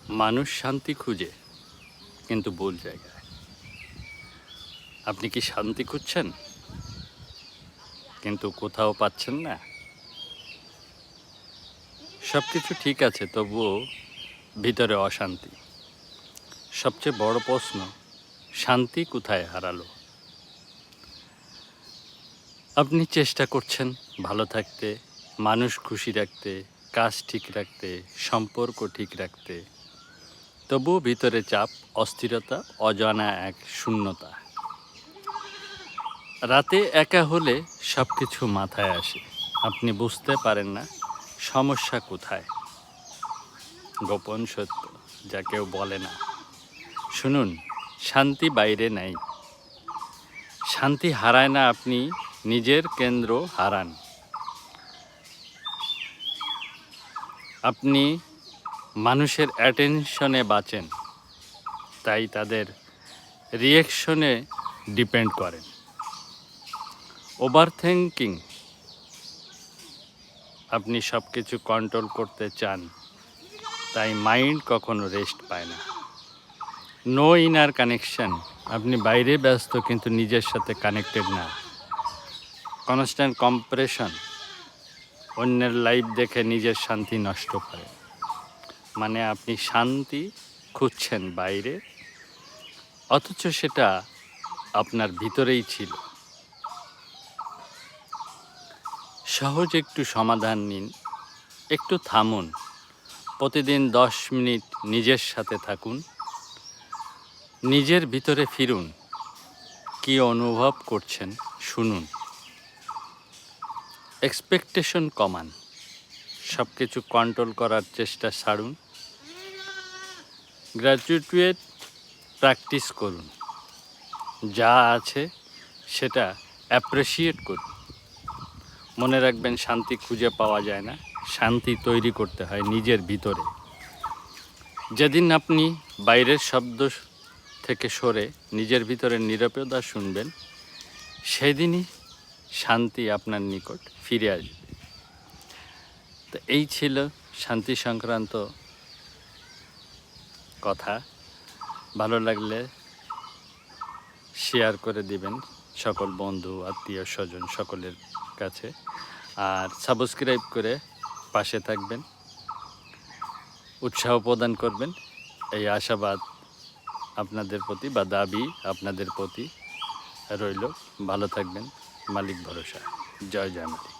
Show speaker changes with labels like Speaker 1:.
Speaker 1: মানুষ শান্তি খুঁজে, কিন্তু ভুল জায়গায়। আপনি কি শান্তি খুঁজছেন, কিন্তু কোথাও পাচ্ছেন না? সব কিছু ঠিক আছে, তবুও ভিতরে অশান্তি। সবচেয়ে বড় প্রশ্ন, শান্তি কোথায় হারালো? আপনি চেষ্টা করছেন ভালো থাকতে, মানুষ খুশি রাখতে, কাজ ঠিক রাখতে, সম্পর্ক ঠিক রাখতে, তবুও ভিতরে চাপ, অস্থিরতা, অজানা এক শূন্যতা। রাতে একা হলে সব কিছু মাথায় আসে, আপনি বুঝতে পারেন না সমস্যা কোথায়। গোপন সত্য যা কেউ বলে না। শুনুন, শান্তি বাইরে নাই। শান্তি হারায় না, আপনি নিজের কেন্দ্র হারান। আপনি মানুষের অ্যাটেনশনে বাঁচেন, তাই তাদের রিয়েকশনে ডিপেন্ড করেন। ওভার থিঙ্কিং, আপনি সব কিছু কন্ট্রোল করতে চান, তাই মাইন্ড কখনো রেস্ট পায় না। নো ইনার কানেকশন, আপনি বাইরে ব্যস্ত কিন্তু নিজের সাথে কানেক্টেড না। কনস্ট্যান্ট কম্প্রেশন, অন্যের লাইফ দেখে নিজের শান্তি নষ্ট করে। মানে আপনি শান্তি খুঁজছেন বাইরে, অথচ সেটা আপনার ভিতরেই ছিল। সহজ একটু সমাধান নিন, একটু থামুন, প্রতিদিন 10 মিনিট নিজের সাথে থাকুন, নিজের ভিতরে ফিরুন, কী অনুভব করছেন শুনুন। এক্সপেকটেশন কমান, সব কিছু কন্ট্রোল করার চেষ্টা ছাড়ুন। গ্র্যাজুয়েট প্র্যাকটিস করুন, যা আছে সেটা অ্যাপ্রিসিয়েট করুন। মনে রাখবেন, শান্তি খুঁজে পাওয়া যায় না, শান্তি তৈরি করতে হয় নিজের ভিতরে। যেদিন আপনি বাইরের শব্দ থেকে সরে নিজের ভিতরে নিরবতা শুনবেন, সেদিনই শান্তি আপনার নিকট ফিরে আসবে। তো এই ছিল শান্তি সংক্রান্ত কথা। ভালো লাগলে শেয়ার করে দিবেন সকল বন্ধু, আত্মীয় স্বজন সকলের কাছে। আর সাবস্ক্রাইব করে পাশে থাকবেন, উৎসাহ প্রদান করবেন, এই আশাবাদ আপনাদের প্রতি বা দাবি আপনাদের প্রতি রইল। ভালো থাকবেন, মালিক ভরসা। জয় জয় মালিক।